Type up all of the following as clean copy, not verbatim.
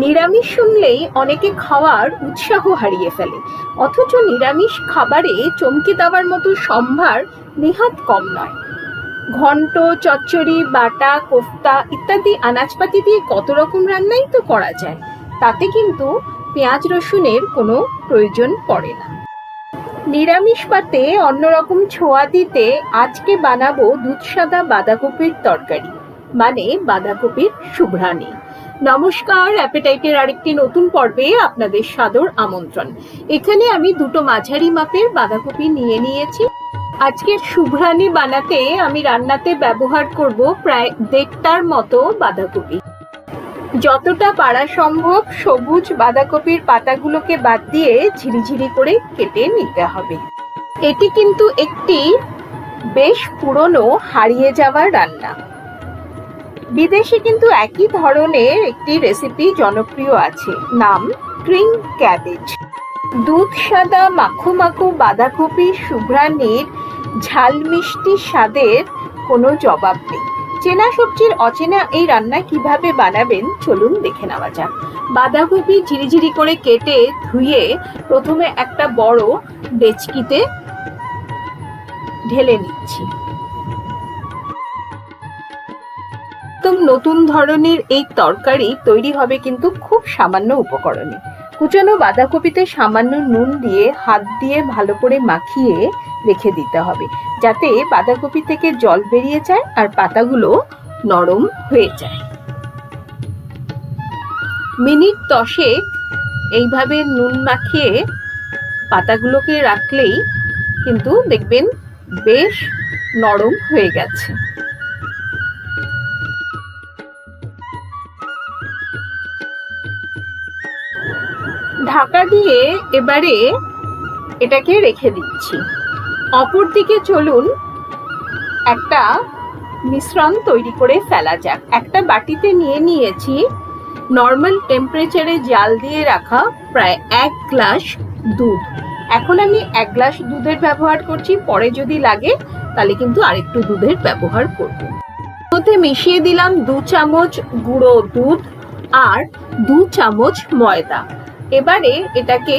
নিরামিষ শুনলেই অনেকে খাওয়ার উৎসাহ হারিয়ে ফেলে, অথচ নিরামিষ খাবারে চমকে দেওয়ার মতো সম্ভার নেহাত কম নয়। ঘন্ট, চচ্চড়ি, বাটা, কোফতা ইত্যাদি আনাজপাতি দিয়ে কত রকম রান্নাই তো করা যায়, তাতে কিন্তু পেঁয়াজ রসুনের কোনো প্রয়োজন পড়ে না। নিরামিষ পাতে অন্যরকম ছোঁয়া দিতে আজকে বানাবো দুধসাদা বাঁধাকপির তরকারি, মানে বাঁধাকপির সুঘ্রাণী। নমস্কার, অ্যাপেটাইটের আরেকটি নতুন পর্বে আপনাদের সাদর আমন্ত্রণ। এখানে আমি দুটো মাঝারি মাপের বাঁধাকপি নিয়ে নিয়েছি। আজকের সুঘ্রাণী বানাতে আমি রান্নাতে ব্যবহার করব প্রায় 1.5টার মতো বাঁধাকপি। যতটা পারা সম্ভব সবুজ বাঁধাকপির পাতাগুলোকে বাদ দিয়ে ঝিরিঝিরি করে কেটে নিতে হবে। এটি কিন্তু একটি বেশ পুরনো হারিয়ে যাওয়া রান্না। বিদেশে কিন্তু একই ধরনের একটি রেসিপি জনপ্রিয় আছে, নাম স্প্রিং ক্যাবেজ। দুধ সাদা মাখো মাখো বাঁধাকপির সুঘ্রাণীর ঝাল মিষ্টি স্বাদের কোনো জবাব নেই। চেনা সবজির অচেনা এই রান্না কিভাবে বানাবেন চলুন দেখে নেওয়া যাক। বাঁধাকপি ঝিরিঝিরি করে কেটে ধুয়ে প্রথমে একটা বড় ডেচকিতে ঢেলে নিচ্ছি। একদম নতুন ধরনের এই তরকারি তৈরি হবে কিন্তু খুব সামান্য উপকরণে। কুচানো বাঁধাকপিতে সামান্য নুন দিয়ে হাত দিয়ে ভালো করে মাখিয়ে রেখে দিতে হবে, যাতে বাঁধাকপি থেকে জল বেরিয়ে যায় আর পাতাগুলো নরম হয়ে যায়। মিনিট 10 এইভাবে নুন মাখিয়ে পাতাগুলোকে রাখলেই কিন্তু দেখবেন বেশ নরম হয়ে গেছে। ঢাকা দিয়ে এবারে এটাকে রেখে দিচ্ছি। অপরদিকে চলুন একটা মিশ্রণ তৈরি করে ফেলা যাক। একটা বাটিতে নিয়ে নিয়েছি নর্মাল টেম্পারেচারে জাল দিয়ে রাখা প্রায় 1 গ্লাস দুধ। এখন আমি 1 গ্লাস দুধের ব্যবহার করছি, পরে যদি লাগে তাহলে কিন্তু আরেকটু দুধের ব্যবহার করব। মধ্যে মিশিয়ে দিলাম 2 চামচ গুঁড়ো দুধ আর 2 চামচ ময়দা। এবারে এটাকে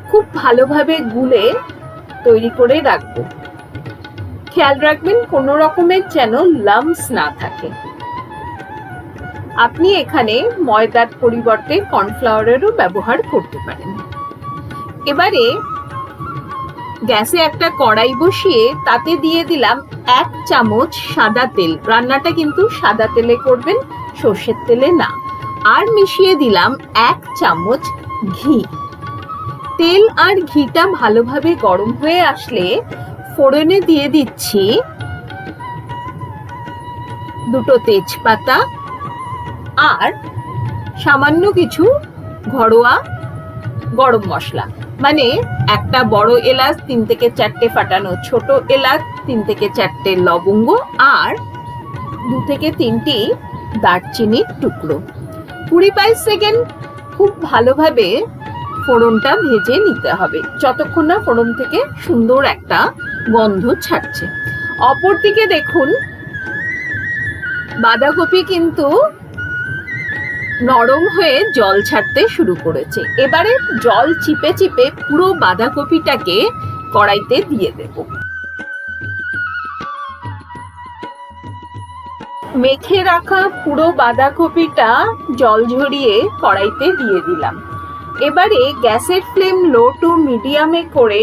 খুব ভালোভাবে গুলে তৈরি করে রাখবো। খেয়াল রাখবেন কোনো রকমের যেন লাম্পস না থাকে। আপনি এখানে ময়দার পরিবর্তে কর্নফ্লাওয়ারেরও ব্যবহার করতে পারেন। এবারে গ্যাসে একটা কড়াই বসিয়ে তাতে দিয়ে দিলাম 1 চামচ সাদা তেল। রান্নাটা কিন্তু সাদা তেলে করবেন, সর্ষের তেলে না। আর মিশিয়ে দিলাম 1 চামচ ঘি। তেল আর ঘিটা ভালোভাবে গরম হয়ে আসলে ফোড়নে দিয়ে দিচ্ছি 2টো তেজপাতা আর সামান্য কিছু ঘরোয়া গরম মশলা, মানে একটা বড় এলাচ, 3 থেকে 4টে ফাটানো ছোট এলাচ, 3 থেকে 4টে লবঙ্গ আর 2 থেকে 3টি দারচিনির টুকরো। 20-22 সেকেন্ড খুব ভালোভাবে ফোড়নটা ভেজে নিতে হবে, যতক্ষণ না ফোড়ন থেকে সুন্দর একটা গন্ধ ছাড়ছে। অপরদিকে দেখুন বাঁধাকপি কিন্তু নরম হয়ে জল ছাড়তে শুরু করেছে। এবারে জল চিপে চিপে পুরো বাঁধাকপিটাকে কড়াইতে দিয়ে দেব। মেখে রাখা পুরো বাঁধাকপিটা জল ঝরিয়ে কড়াইতে দিয়ে দিলাম। এবারে গ্যাসের ফ্লেম লো টু মিডিয়ামে করে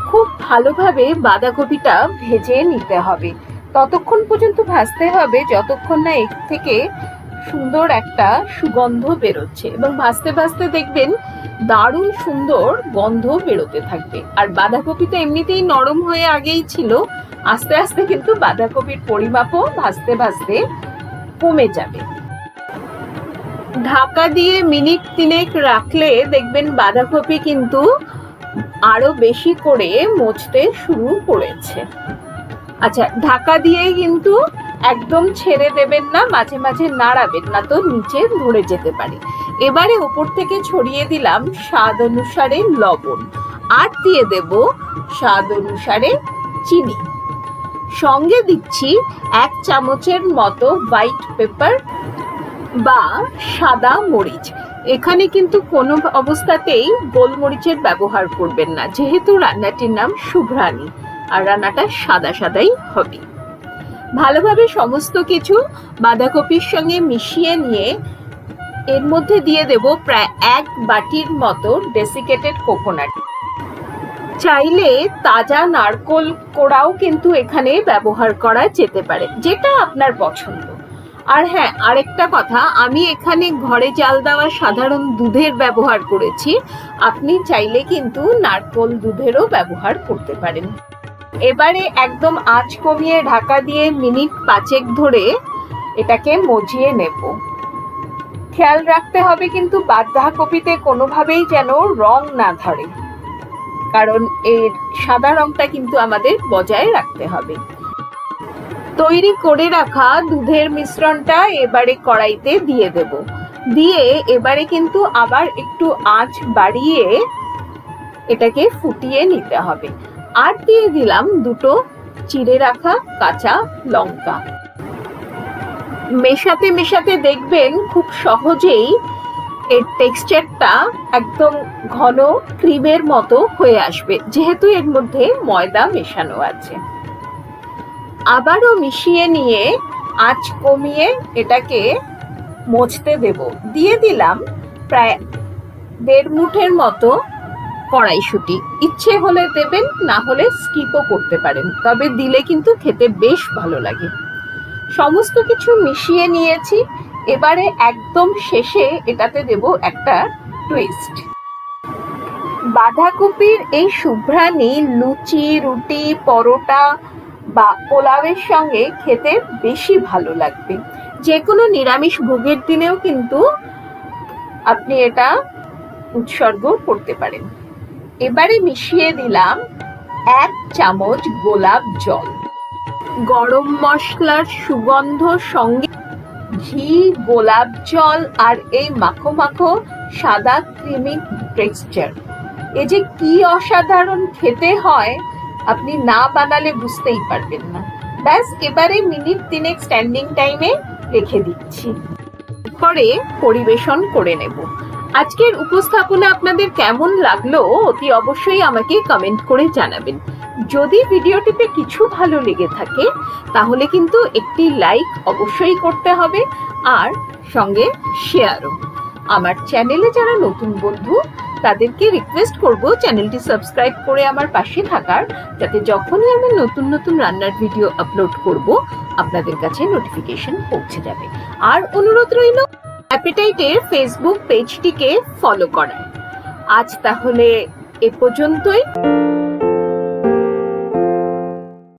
খুব ভালোভাবে বাঁধাকপিটা ভেজে নিতে হবে। ততক্ষণ পর্যন্ত ভাজতে হবে যতক্ষণ না এর থেকে সুন্দর একটা সুগন্ধ বেরোচ্ছে, এবং ভাজতে ভাজতে দেখবেন দারুণ সুন্দর গন্ধ বেরোতে থাকবে। আর বাঁধাকপিটা এমনিতেই নরম হয়ে আগেই ছিল, আস্তে আস্তে কিন্তু বাঁধাকপির পরিমাপও ভাজতে ভাজতে কমে যাবে। ঢাকা দিয়ে মিনিট 3 রাখলে দেখবেন বাঁধাকপি কিন্তু আরো বেশি করে মজতে শুরু করেছে। আচ্ছা, ঢাকা দিয়ে কিন্তু একদম ছেড়ে দেবেন না, মাঝে মাঝে নাড়াবেন, না তো নিচে ধরে যেতে পারে। এবারে উপর থেকে ছড়িয়ে দিলাম স্বাদ অনুসারে লবণ আর দিয়ে দেব স্বাদ অনুসারে চিনি। সঙ্গে দিচ্ছি 1 চামচের মতো হোয়াইট পেপার বা সাদা মরিচ। এখানে কিন্তু কোনো অবস্থাতেই গোলমরিচের ব্যবহার করবেন না, যেহেতু রান্নাটির নাম শুভ্রাণী আর রান্নাটা সাদা সাদাই হবে। ভালোভাবে সমস্ত কিছু বাঁধাকপির সঙ্গে মিশিয়ে নিয়ে এর মধ্যে দিয়ে দেব প্রায় 1 বাটির মতো ডেসিকেটেড কোকোনাট। চাইলে তাজা নারকোল কোড়াও কিন্তু এখানে ব্যবহার করা যেতে পারে, যেটা আপনার পছন্দ। আর হ্যাঁ, আরেকটা কথা, আমি এখানে ঘরে জাল দেওয়া সাধারণ দুধের ব্যবহার করেছি, আপনি চাইলে কিন্তু নারকোল দুধেরও ব্যবহার করতে পারেন। এবারে একদম আঁচ কমিয়ে ঢাকা দিয়ে মিনিট 5 ধরে এটাকে মজিয়ে নেব। খেয়াল রাখতে হবে কিন্তু বাঁধাকপিতে কোনোভাবেই যেন রং না ধরে, কারণ এর সাদা রংটা কিন্তু আমাদের বজায় রাখতে হবে। তৈরি করে রাখা দুধের মিশ্রণটা এবারে কড়াইতে দিয়ে দেব। দিয়ে এবারে কিন্তু আবার একটু আঁচ বাড়িয়ে এটাকে ফুটিয়ে নিতে হবে। আর দিয়ে দিলাম 2 চিড়ে রাখা কাঁচা লঙ্কা। মেশাতে মেশাতে দেখবেন খুব সহজেই এর টেক্সচারটা একদম ঘন ক্রিমের মতো হয়ে আসবে, যেহেতু এর মধ্যে ময়দা মেশানো আছে। আবারও মিশিয়ে নিয়ে আঁচ কমিয়ে এটাকে মজতে দেব। দিয়ে দিলাম প্রায় 1.5 মুঠের মতো কড়াইশুঁটি। ইচ্ছে হলে দেবেন, না হলে স্কিপও করতে পারেন, তবে দিলে কিন্তু খেতে বেশ ভালো লাগে। সমস্ত কিছু মিশিয়ে নিয়েছি। এবারে একদম শেষে এটাতে দেব একটা টুইস্ট। বাঁধাকপির এই শুভ্রাণী লুচি, রুটি, পরোটা বা পোলাওয়ের সঙ্গে খেতে বেশি ভালো লাগবে। যে কোনো নিরামিষ ভোগের দিনেও কিন্তু আপনি এটা উৎসর্গ করতে পারেন। এবারে মিশিয়ে দিলাম 1 চামচ গোলাপ জল। গরম মশলার সুগন্ধ সঙ্গে ঘি, গোলাপ জল আর এই মাখো মাখো সাদা ক্রিমি টেক্সচার, এ যে কি অসাধারণ খেতে হয়, আপনি না বানালে বুঝতেই পারবেন না। ব্যাস, এবারে মিনিট 3 স্ট্যান্ডিং টাইমে রেখে দিচ্ছি, পরে পরিবেশন করে নেব। আজকের উপস্থাপনা আপনাদের কেমন লাগলো অতি অবশ্যই আমাকে কমেন্ট করে জানাবেন। যদি ভিডিওটিতে কিছু ভালো লেগে থাকে তাহলে কিন্তু একটি লাইক অবশ্যই করতে হবে, আর সঙ্গে শেয়ারও। আমার চ্যানেলে যারা নতুন বন্ধু তাদেরকে রিকোয়েস্ট করব চ্যানেলটি সাবস্ক্রাইব করে আমার পাশে থাকার, যাতে যখনই আমি নতুন নতুন রান্নার ভিডিও আপলোড করব আপনাদের কাছে নোটিফিকেশন পৌঁছে যাবে। আর অনুরোধ রইল অ্যাপেটাইটের ফেসবুক পেজটিকে ফলো করার। আজ তাহলে এ পর্যন্তই।